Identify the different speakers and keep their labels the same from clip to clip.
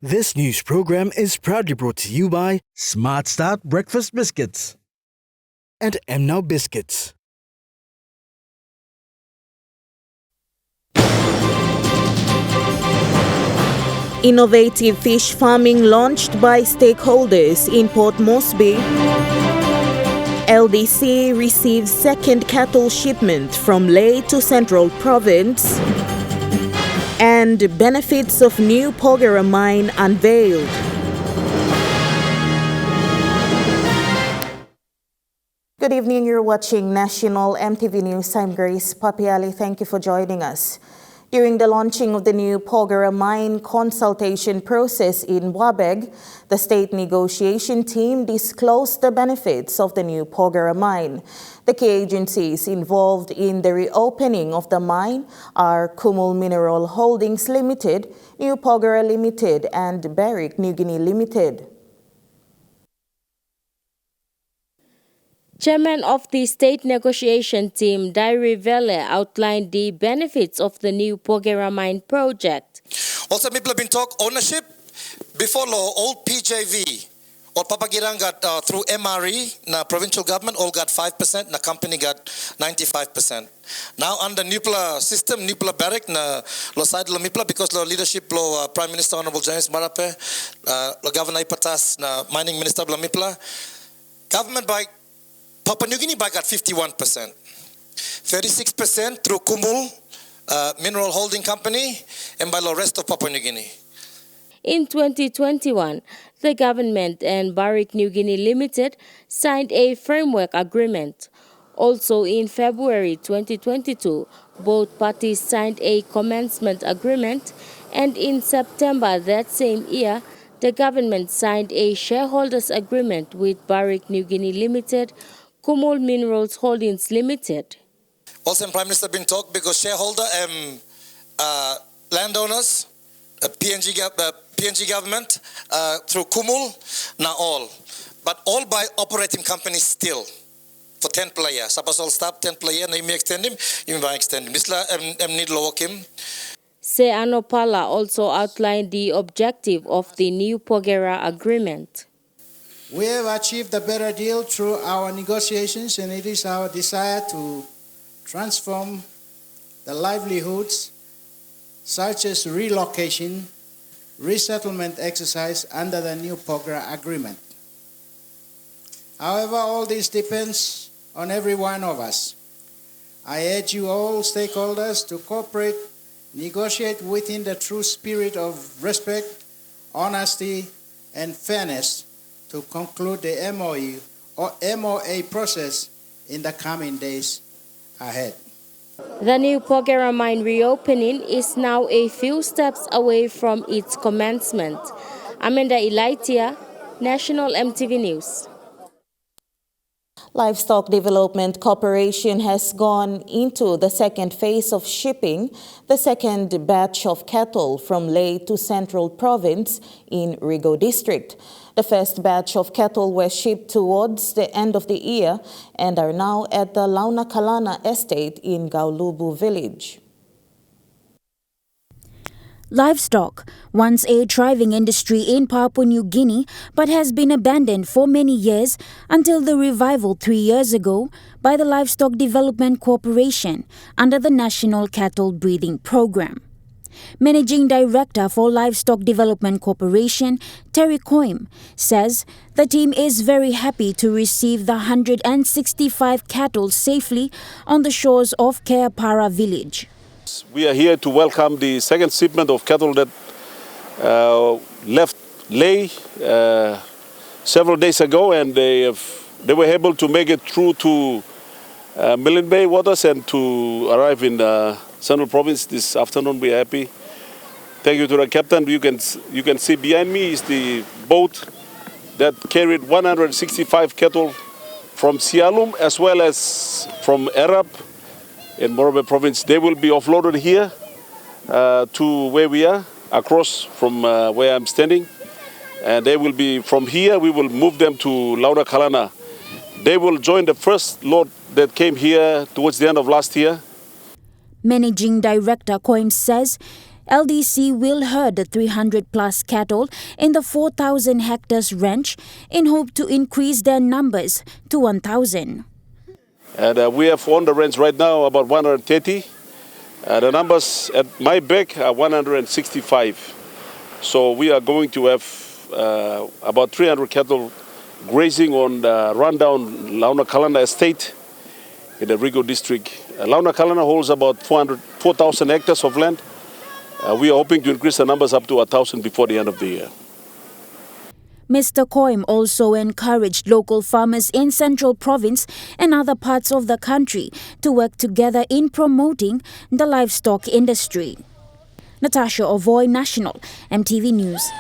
Speaker 1: This news program is proudly brought to you by Smart Start Breakfast Biscuits and Now Biscuits.
Speaker 2: Innovative fish farming launched by stakeholders in Port Moresby. LDC receives second cattle shipment from Leh to Central Province. And benefits of new Pogora mine unveiled. Good evening, you're watching National MTV News. I'm Grace Papiali. Thank you for joining us. During the launching of the new Pogora mine consultation process in Wabeg, the state negotiation team disclosed the benefits of the new Pogora mine. The key agencies involved in the reopening of the mine are Kumul Mineral Holdings Limited, New Pogora Limited, and Barrick New Guinea Limited.
Speaker 3: Chairman of the State Negotiation Team, Gabi Village, outlined the benefits of the new Pogora mine project.
Speaker 4: Also, people have been talk ownership. Before law, old PJV, or Papagirang got through MRE, na provincial government, all got 5%, na company got 95%. Now under Nupla system, Nupla Barrick, na lo side lo Mipla, because lo leadership lo Prime Minister Honorable James Marape, lo Governor Ipatas, na Mining Minister lo Mipla, government by Papua New Guinea got 51%, 36% through Kumul Mineral Holding Company, and by the rest of Papua New Guinea.
Speaker 3: In 2021, the government and Barrick New Guinea Limited signed a framework agreement. Also in February 2022, both parties signed a commencement agreement, and in September that same year, the government signed a shareholders agreement with Barrick New Guinea Limited, Kumul Minerals Holdings Limited.
Speaker 4: Also, Prime Minister been talk because shareholder landowners, PNG government through Kumul, now all, but all by operating companies still for 10 players. Suppose all stop 10 players, na you may extend him, you may extend him. Misla need lower him.
Speaker 3: Se Anopala also outlined the objective of the new Pogora agreement.
Speaker 5: We have achieved a better deal through our negotiations, and it is our desire to transform the livelihoods such as relocation, resettlement exercise under the new Pogora agreement. However, all this depends on every one of us. I urge you all stakeholders to cooperate, negotiate within the true spirit of respect, honesty, and fairness to conclude the MOE or MOA process in the coming days ahead.
Speaker 3: The new Pogora mine reopening is now a few steps away from its commencement. Amanda Ilaitia, National MTV News.
Speaker 2: Livestock Development Corporation has gone into the second phase of shipping the second batch of cattle from Leh to Central Province in Rigo District. The first batch of cattle were shipped towards the end of the year and are now at the Launakalana estate in Gabi Village.
Speaker 6: Livestock, once a thriving industry in Papua New Guinea, but has been abandoned for many years until the revival 3 years ago by the Livestock Development Corporation under the National Cattle Breeding Program. Managing Director for Livestock Development Corporation, Terry Coim, says the team is very happy to receive the 165 cattle safely on the shores of Keapara village.
Speaker 7: We are here to welcome the second shipment of cattle that left Leh several days ago, and they were able to make it through to Milne Bay waters and to arrive in Central Province this afternoon. We are happy. Thank you to the captain. You can see behind me is the boat that carried 165 cattle from Sialum as well as from Arab in Morobe Province. They will be offloaded here to where we are, across from where I'm standing. And they will be, from here, we will move them to Launakalana. They will join the first lot that came here towards the end of last year.
Speaker 6: Managing Director Coim says LDC will herd the 300-plus cattle in the 4,000 hectares ranch in hope to increase their numbers to 1,000.
Speaker 7: And we have on the ranch right now about 130. The numbers at my back are 165. So we are going to have about 300 cattle grazing on the rundown Launa Kalana estate in the Rigo district. Launa Kalana holds about 4,000 hectares of land. We are hoping to increase the numbers up to 1,000 before the end of the year.
Speaker 6: Mr. Koim also encouraged local farmers in Central Province and other parts of the country to work together in promoting the livestock industry. Natasha Ovoy, National MTV News.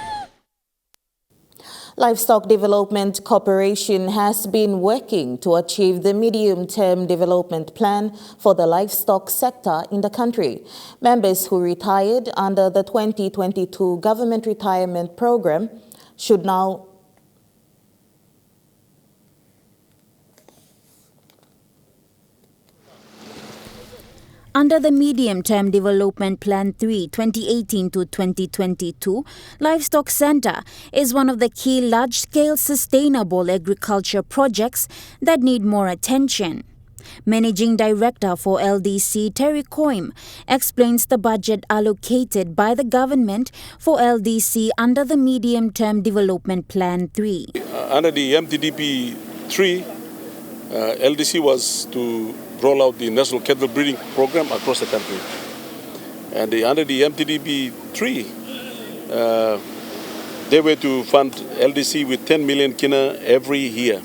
Speaker 2: Livestock Development Corporation has been working to achieve the medium-term development plan for the livestock sector in the country. Members who retired under the 2022 Government Retirement Program should now
Speaker 6: Under the Medium-Term Development Plan 3, 2018 to 2022, Livestock Centre is one of the key large-scale sustainable agriculture projects that need more attention. Managing Director for LDC, Terry Koim, explains the budget allocated by the government for LDC under the Medium-Term Development Plan 3.
Speaker 7: Under the MTDP 3, LDC was to roll out the National Cattle Breeding Program across the country. And under the MTDP 3, they were to fund LDC with 10 million kina every year.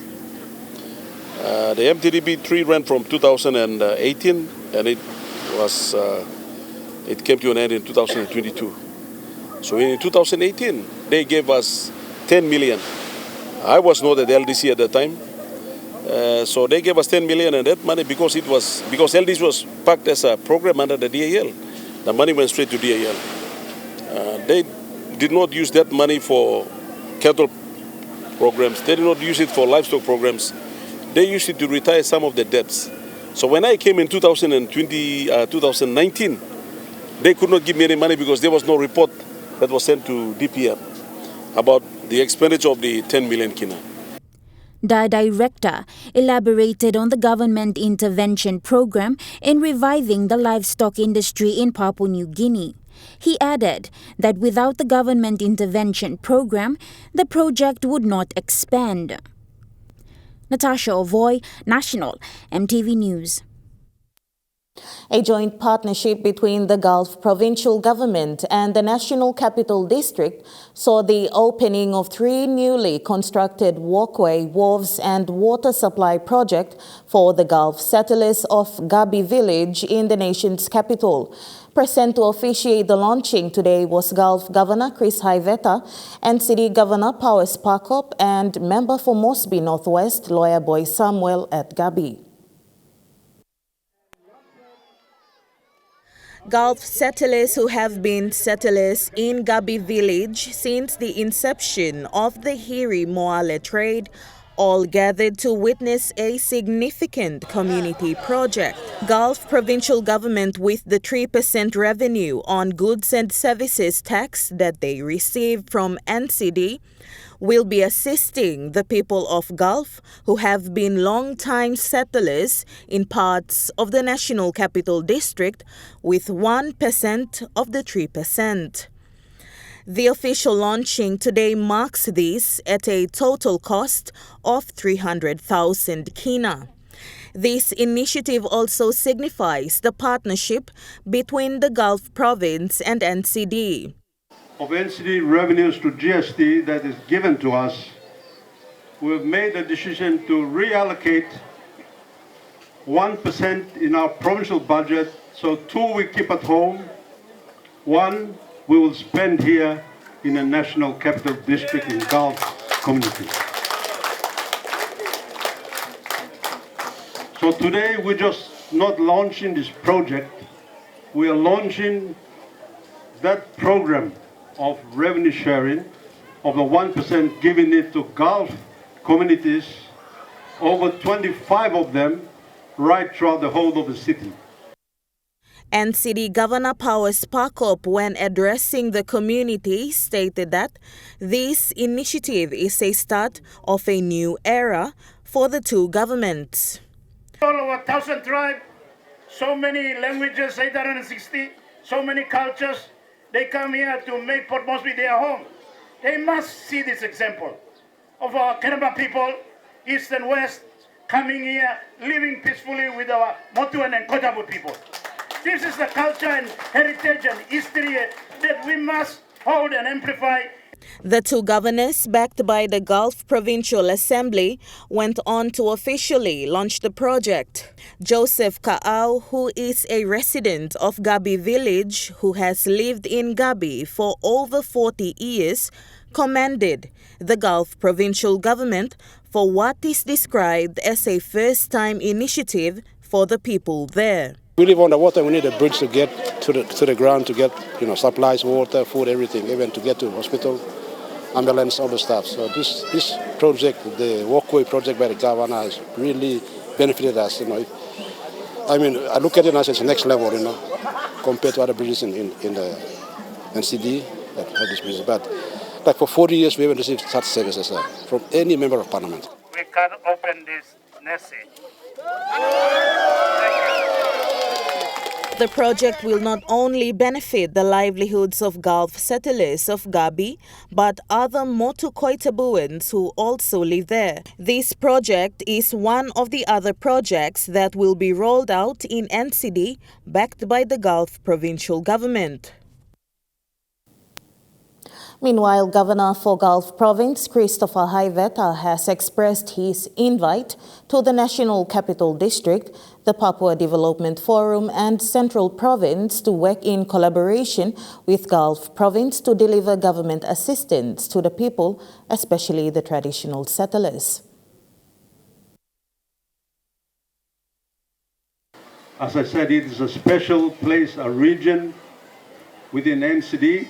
Speaker 7: The MTDP 3 ran from 2018 and it came to an end in 2022. So in 2018, they gave us 10 million. I was not at LDC at the time. So they gave us 10 million, and that money, because LDC was packed as a program under the DAL, the money went straight to DAL. They did not use that money for cattle programs. They did not use it for livestock programs. They used it to retire some of the debts. So when I came in 2019, they could not give me any money because there was no report that was sent to DPM about the expenditure of the 10 million kina.
Speaker 6: The director elaborated on the government intervention program in reviving the livestock industry in Papua New Guinea. He added that without the government intervention program, the project would not expand. Natasha Ovoy, National MTV News.
Speaker 2: A joint partnership between the Gulf Provincial Government and the National Capital District saw the opening of 3 newly constructed walkway, wharves and water supply projects for the Gulf settlers of Gabi Village in the nation's capital. Present to officiate the launching today was Gulf Governor Chris Haiveta and City Governor Powers Pakop and member for Mosby Northwest, Lawyer Boy Samuel at Gabi. Gulf settlers who have been settlers in Gabi Village since the inception of the Hiri Moale trade all gathered to witness a significant community project. Gulf Provincial Government, with the 3% revenue on goods and services tax that they receive from NCD, will be assisting the people of Gulf who have been long-time settlers in parts of the National Capital District with 1% of the 3%. The official launching today marks this at a total cost of 300,000 kina. This initiative also signifies the partnership between the Gulf Province and NCD.
Speaker 8: Of NCD revenues to GST that is given to us, we've made a decision to reallocate 1% in our provincial budget. So 2 we keep at home, 1 we will spend here in the National Capital District in Gulf community. So today we're just not launching this project, we are launching that program of revenue sharing of the 1%, giving it to Gulf communities, over 25 of them, right throughout the whole of the city.
Speaker 2: NCD Governor Powers Pakop, when addressing the community, stated that this initiative is a start of a new era for the two governments.
Speaker 9: All over 1,000 tribes, so many languages, 860, so many cultures, they come here to make Port Moresby their home. They must see this example of our Kanaba people, East and West, coming here, living peacefully with our Motuan and Kotabu people. This is the culture and heritage and history that we must hold and amplify.
Speaker 2: The two governors, backed by the Gulf Provincial Assembly, went on to officially launch the project. Joseph Kaau, who is a resident of Gabi Village, who has lived in Gabi for over 40 years, commended the Gulf Provincial Government for what is described as a first-time initiative for the people there.
Speaker 10: We live on the water. We need a bridge to get to the ground to get supplies, water, food, everything, even to get to hospital, ambulance, all the stuff. So this project, the walkway project by the governor, has really benefited us. I mean, I look at it as it's the next level, compared to other bridges in the NCD that have this bridge. But like for 40 years, we haven't received such services from any member of parliament.
Speaker 9: We can open this nest.
Speaker 2: The project will not only benefit the livelihoods of Gulf settlers of Gabi, but other Motu Koitabuans who also live there. This project is one of the other projects that will be rolled out in NCD, backed by the Gulf Provincial Government. Meanwhile, Governor for Gulf Province, Christopher Haiveta, has expressed his invite to the National Capital District, the Papua Development Forum and Central Province to work in collaboration with Gulf Province to deliver government assistance to the people, especially the traditional settlers.
Speaker 8: As I said, it is a special place, a region within NCD,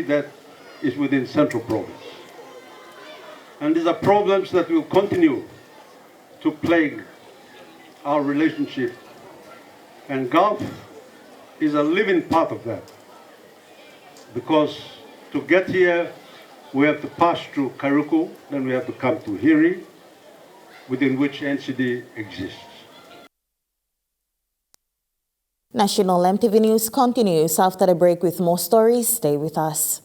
Speaker 8: that is within Central Province. And these are problems that will continue to plague our relationship. And Gulf is a living part of that. Because to get here, we have to pass through Kairuku, then we have to come to Hiri, within which NCD exists.
Speaker 2: National MTV News continues after the break with more stories. Stay with us.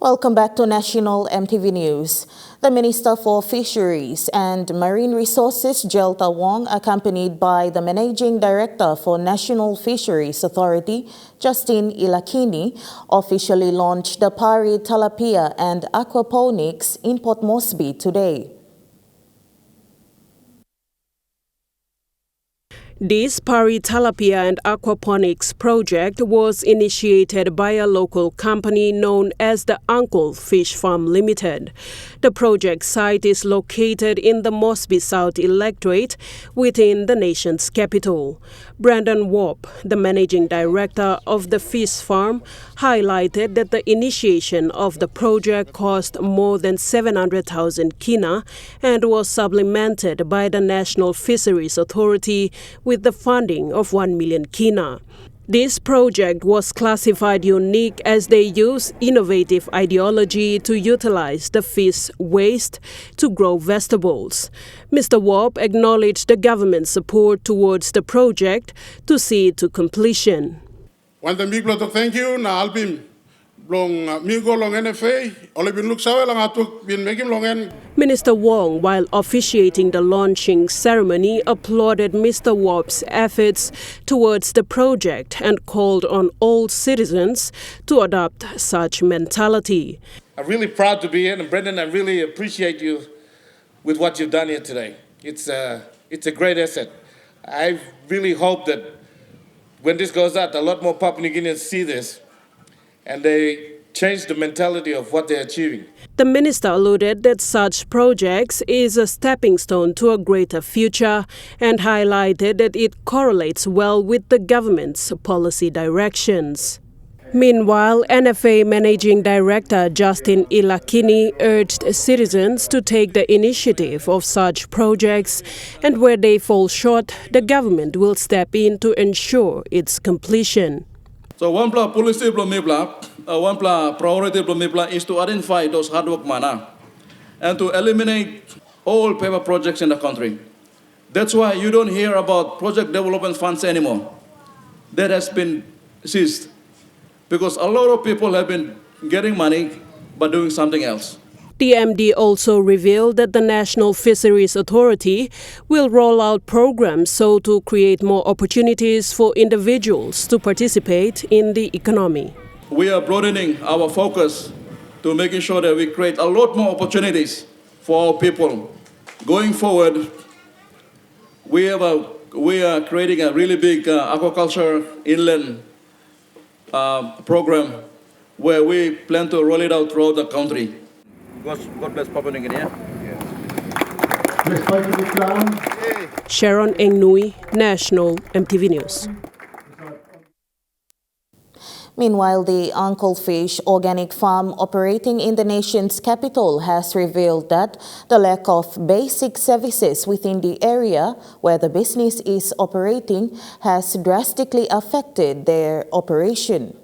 Speaker 2: Welcome back to National MTV News. The Minister for Fisheries and Marine Resources, Jelta Wong, accompanied by the Managing Director for National Fisheries Authority, Justin Ilakini, officially launched the Pari Tilapia and Aquaponics in Port Moresby today.
Speaker 11: This Pari Tilapia and Aquaponics project was initiated by a local company known as the Uncle Fish Farm Limited. The project site is located in the Moresby South electorate within the nation's capital. Brandon Warp, the managing director of the fish farm, highlighted that the initiation of the project cost more than 700,000 kina and was supplemented by the National Fisheries Authority with the funding of 1 million kina. This project was classified unique as they use innovative ideology to utilize the fish waste to grow vegetables. Mr. Warp acknowledged the government's support towards the project to see it to completion.
Speaker 12: Want the big lot of thank you na album long migo long NFA ole bin look sawe lang atuk bin making long en.
Speaker 11: Minister Wong, while officiating the launching ceremony, applauded Mr. Warp's efforts towards the project and called on all citizens to adopt such mentality.
Speaker 13: I'm really proud to be here, and Brendan, I really appreciate you with what you've done here today. It's a great asset. I really hope that when this goes out, a lot more Papua New Guineans see this and they change the mentality of what they're achieving.
Speaker 11: The minister alluded that such projects is a stepping stone to a greater future and highlighted that it correlates well with the government's policy directions. Meanwhile, NFA Managing Director Justin Ilakini urged citizens to take the initiative of such projects, and where they fall short, the government will step in to ensure its completion.
Speaker 14: So one policy one priority is to identify those hard work mana and to eliminate all paper projects in the country. That's why you don't hear about project development funds anymore. That has been ceased because a lot of people have been getting money but doing something else.
Speaker 11: The MD also revealed that the National Fisheries Authority will roll out programs so to create more opportunities for individuals to participate in the economy.
Speaker 14: We are broadening our focus to making sure that we create a lot more opportunities for our people. Going forward, we are creating a really big aquaculture inland program where we plan to roll it out throughout the country. God bless Papua New Guinea.
Speaker 11: Sharon Engnui, National MTV News.
Speaker 2: Meanwhile, the Uncle Fish organic farm operating in the nation's capital has revealed that the lack of basic services within the area where the business is operating has drastically affected their operation.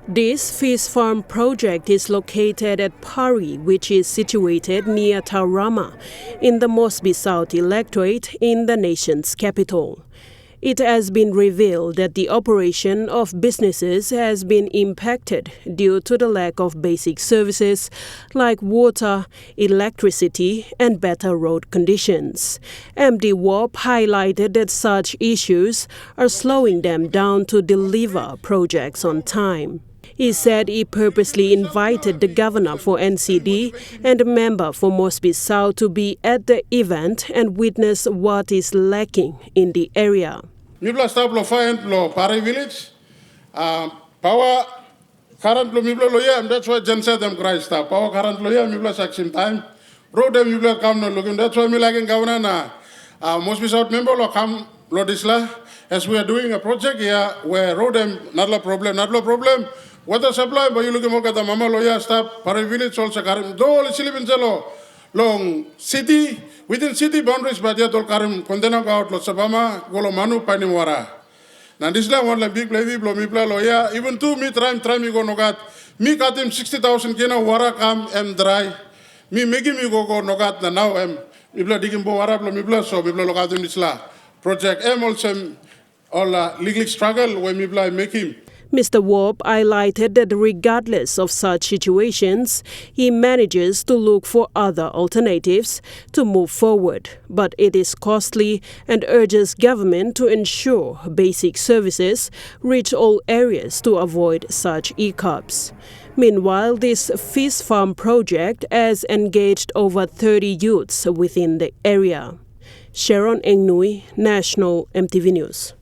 Speaker 11: This fish farm project is located at Pari, which is situated near Taurama in the Mosby South electorate in the nation's capital. It has been revealed that the operation of businesses has been impacted due to the lack of basic services like water, electricity, and better road conditions. MD Warp highlighted that such issues are slowing them down to deliver projects on time. He said he purposely invited the governor for NCD and a member for Mosby South to be at the event and witness what is lacking in the area.
Speaker 12: Mibla staff lo find lo Pari Village, power current lo mibla lo yeah, that's why Jen said them cry staff. Power current lo yeah, mibla section time. Road them mibla come no looking. That's why me like in governor na Mosby South member lo come lo disla as we are doing a project here where road them not lo problem. Water supply, but you look at the mama lawyer staff, Pari Village also Karim, though Silibinzelo, long city, within city boundaries, but yet all Karim, Condena out, Losabama, Golomanu, Panimwara. Now this is one like big lady, Blomipla lawyer, even two me try me go no gat, me cut him 60,000 kina, Wara come and dry, me making me go no gat, and now I'm Mibla digging Boara, Blomipla, so Mibla Logatim Isla. Project M also all legal struggle when Mibla make him.
Speaker 11: Mr. Warp highlighted that regardless of such situations, he manages to look for other alternatives to move forward. But it is costly and urges government to ensure basic services reach all areas to avoid such hiccups. Meanwhile, this fish farm project has engaged over 30 youths within the area. Sharon Engnui, National MTV News.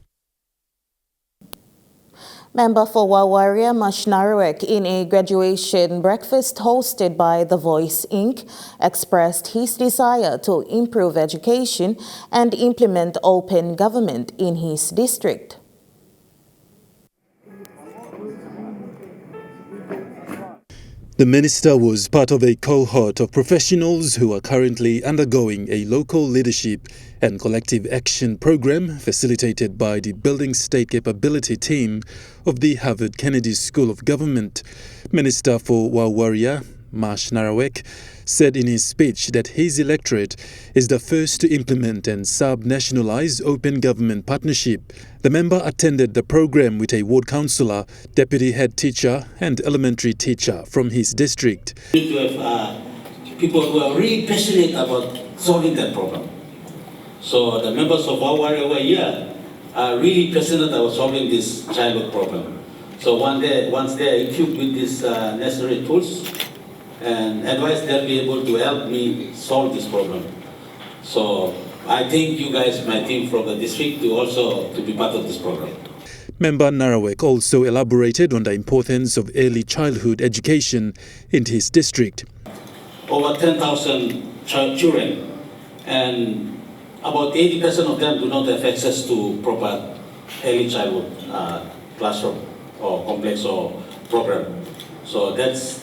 Speaker 2: Member for Wawaria Machineryk, in a graduation breakfast hosted by The Voice Inc., expressed his desire to improve education and implement open government in his district.
Speaker 15: The minister was part of a cohort of professionals who are currently undergoing a local leadership and collective action program facilitated by the Building State Capability team of the Harvard Kennedy School of Government. Minister for Wawaria, Machineryk, said in his speech that his electorate is the first to implement and sub-nationalize open government partnership. The member attended the program with a ward councillor, deputy head teacher and elementary teacher from his district.
Speaker 16: We need to have people who are really passionate about solving that problem. So the members of our were here are really passionate about solving this childhood problem. So once they are equipped with these necessary tools and advice, they'll be able to help me solve this problem. So I think you guys, my team from the district, to be part of this program.
Speaker 15: Member Narawek also elaborated on the importance of early childhood education in his district.
Speaker 16: Over 10,000 children, and about 80% of them do not have access to proper early childhood classroom or complex or program. So that's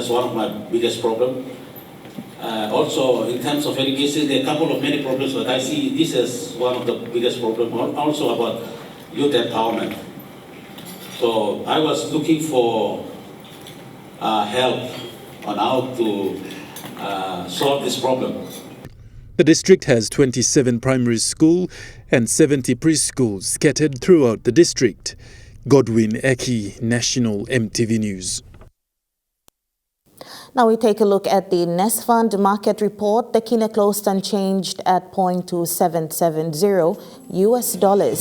Speaker 16: one of my biggest problem. Also, in terms of education, there are a couple of many problems, but I see this as one of the biggest problems. Also about youth empowerment. So I was looking for help on how to solve this problem.
Speaker 15: The district has 27 primary school and 70 preschools scattered throughout the district. Godwin Eki, National EMTV News.
Speaker 2: Now we take a look at the Nest Fund market report. The Kina closed unchanged at $0.2770 US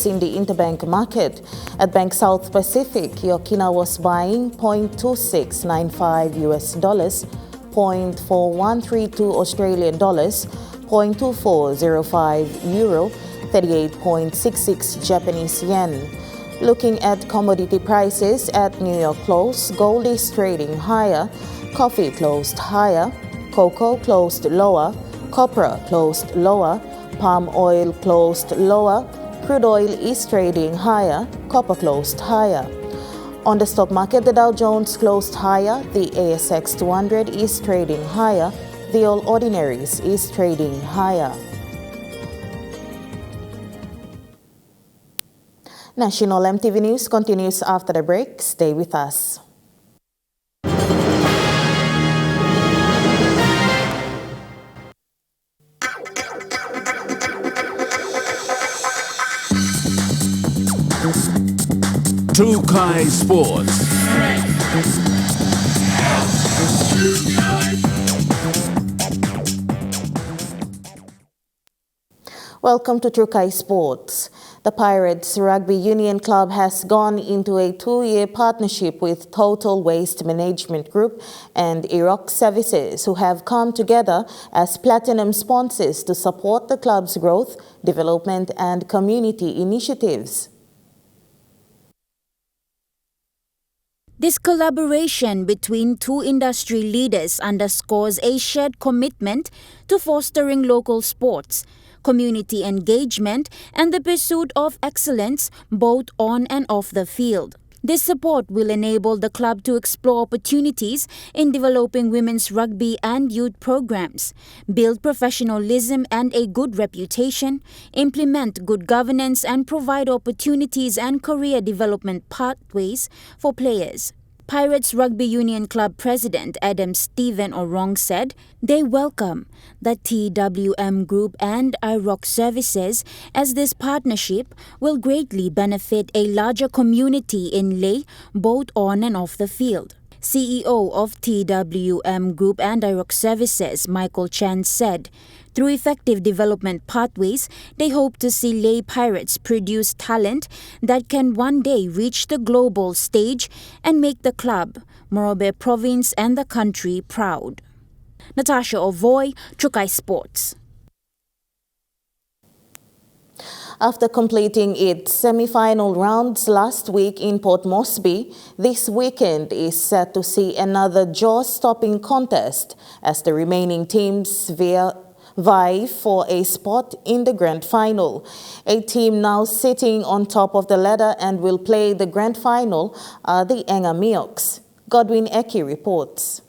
Speaker 2: in the interbank market. At Bank South Pacific, your Kina was buying $0.2695 US, $0.4132 Australian dollars, $0.2405 euro, 38.66 Japanese yen. Looking at commodity prices at New York close, gold is trading higher. Coffee closed higher, cocoa closed lower, copra closed lower, palm oil closed lower, crude oil is trading higher, copper closed higher. On the stock market, the Dow Jones closed higher, the ASX 200 is trading higher, the All Ordinaries is trading higher. National EMTV News continues after the break. Stay with us.
Speaker 17: Trukai Sports.
Speaker 2: Welcome to Trukai Sports. The Pirates Rugby Union Club has gone into a 2-year partnership with Total Waste Management Group and Iraq Services, who have come together as platinum sponsors to support the club's growth, development and community initiatives.
Speaker 6: This collaboration between two industry leaders underscores a shared commitment to fostering local sports, community engagement, and the pursuit of excellence both on and off the field. This support will enable the club to explore opportunities in developing women's rugby and youth programs, build professionalism and a good reputation, implement good governance, and provide opportunities and career development pathways for players. Pirates Rugby Union Club President Adam Stephen Orong said they welcome the TWM Group and IROC Services, as this partnership will greatly benefit a larger community in Leh, both on and off the field. CEO of TWM Group and IROC Services, Michael Chan, said, through effective development pathways, they hope to see Leh Pirates produce talent that can one day reach the global stage and make the club, Morobe Province and the country proud. Natasha Ovoy, Trukai Sports.
Speaker 2: After completing its semi-final rounds last week in Port Moresby, this weekend is set to see another jaw-stopping contest as the remaining teams vie for a spot in the grand final. A team now sitting on top of the ladder and will play the grand final are the Machineryk. Godwin Eki reports.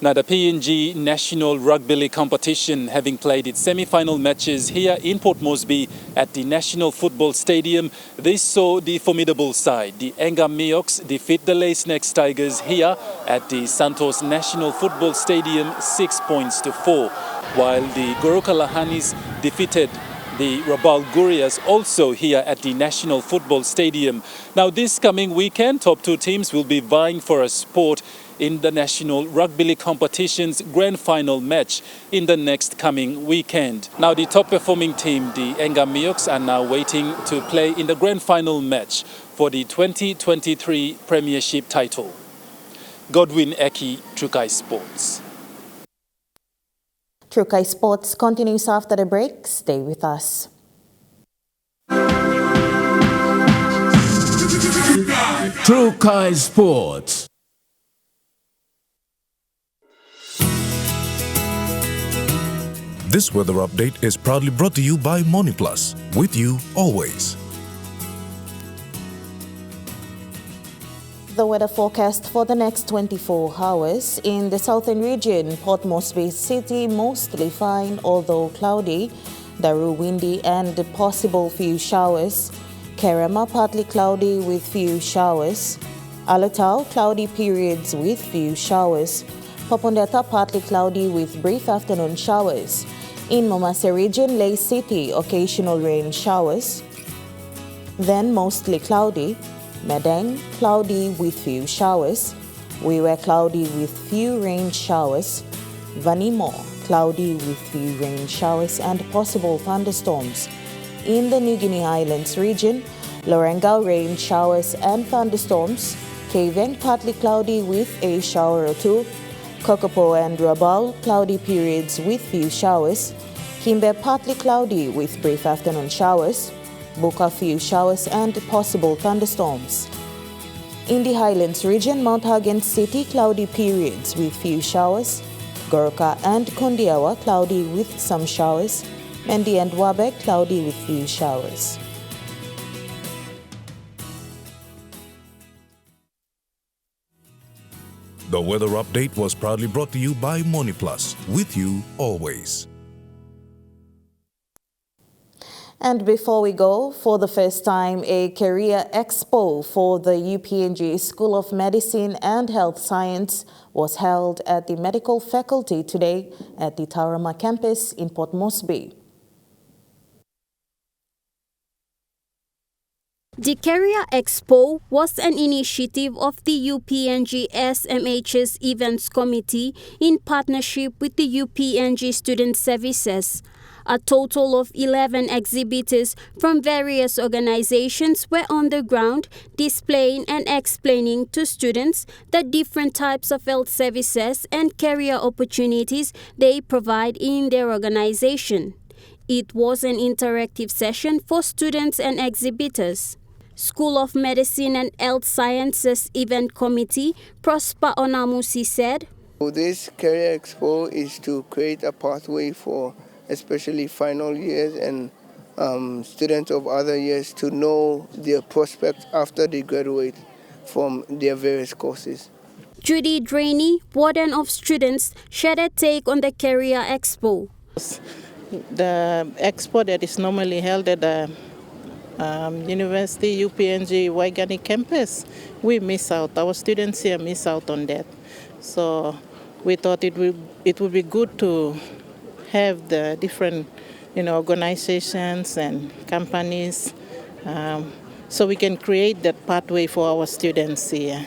Speaker 18: Now, the PNG National Rugby League competition, having played its semi-final matches here in Port Moresby at the National Football Stadium, they saw the formidable side, the Machineryk, defeat the Leh Snakes Tigers here at the Santos National Football Stadium 6-4, while the Goroka Lahanis defeated the Rabaul Gurias also here at the National Football Stadium. Now, this coming weekend, top two teams will be vying for a spot in the National Rugby League competition's grand final match in the next coming weekend. Now, the top performing team, the Machineryk, are now waiting to play in the grand final match for the 2023 Premiership title. Godwin Eki, Trukai Sports.
Speaker 2: Trukai Sports continues after the break. Stay with us.
Speaker 17: Trukai Sports.
Speaker 19: This weather update is proudly brought to you by MoneyPlus, with you always.
Speaker 2: The weather forecast for the next 24 hours in the southern region: Port Moresby City mostly fine although cloudy, Daru windy and possible few showers, Kerema partly cloudy with few showers, Alatau cloudy periods with few showers, Popondetta partly cloudy with brief afternoon showers. In Momase region, Ley City occasional rain showers, then mostly cloudy, Madang cloudy with few showers, Wiwa cloudy with few rain showers, Vanimo cloudy with few rain showers and possible thunderstorms. In the New Guinea Islands region, Lorengau rain showers and thunderstorms, Kaveng partly cloudy with a shower or two, Kokopo and Rabaul cloudy periods with few showers, Kimbe partly cloudy with brief afternoon showers, Buka few showers and possible thunderstorms. In the Highlands region, Mount Hagen City cloudy periods with few showers, Goroka and Kondiawa cloudy with some showers, Mendi and Wabek cloudy with few showers.
Speaker 19: The weather update was proudly brought to you by MoneyPlus, with you always.
Speaker 2: And before we go, for the first time, a career expo for the UPNG School of Medicine and Health Science was held at the medical faculty today at the Taurama campus in Port Moresby.
Speaker 20: The Career Expo was an initiative of the UPNG SMH's Events Committee in partnership with the UPNG Student Services. A total of 11 exhibitors from various organizations were on the ground displaying and explaining to students the different types of health services and career opportunities they provide in their organization. It was an interactive session for students and exhibitors. School of Medicine and Health Sciences Event Committee, Prosper Onamusi said,
Speaker 21: This Career Expo is to create a pathway for especially final years and students of other years to know their prospects after they graduate from their various courses.
Speaker 20: Judy Drainey, Warden of Students, shared a take on the Career Expo.
Speaker 22: The expo that is normally held at the University UPNG Waigani campus, we miss out. Our students here miss out on that. So we thought it would be good to have the different organizations and companies so we can create that pathway for our students here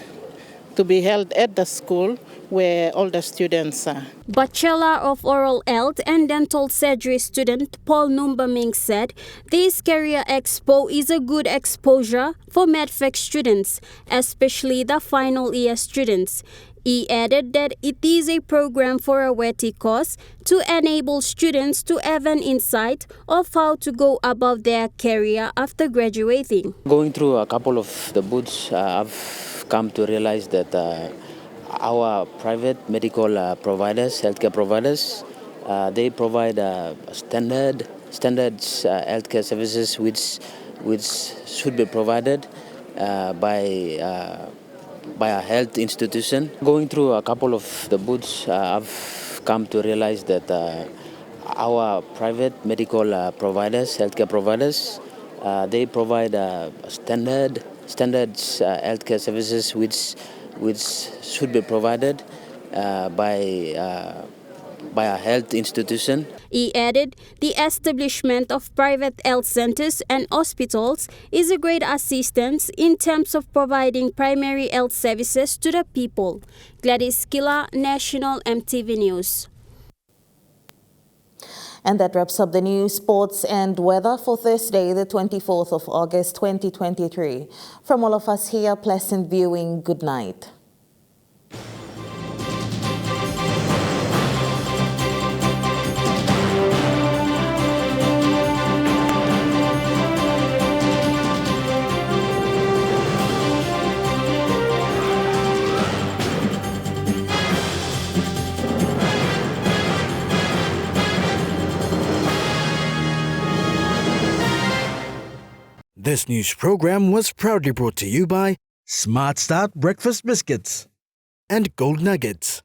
Speaker 22: to be held at the school where all the students are.
Speaker 20: Bachelor of Oral Health and Dental Surgery student Paul Numbaming said this Career Expo is a good exposure for MedFech students, especially the final year students. He added that it is a program for a WETI course to enable students to have an insight of how to go about their career after graduating.
Speaker 23: Going through a couple of the booths, I've come to realize that our private medical providers, healthcare providers, they provide standards healthcare services which should be provided by a health institution. Going through a couple of the booths, I've come to realize that our private medical providers, healthcare providers, they provide standards healthcare services which should be provided by a health institution.
Speaker 20: He added, the establishment of private health centers and hospitals is a great assistance in terms of providing primary health services to the people. Gladys Killa, National EMTV News.
Speaker 2: And that wraps up the news, sports and weather for Thursday, the 24th of August, 2023. From all of us here, pleasant viewing. Good night.
Speaker 1: This news program was proudly brought to you by Smart Start Breakfast Biscuits and Gold Nuggets.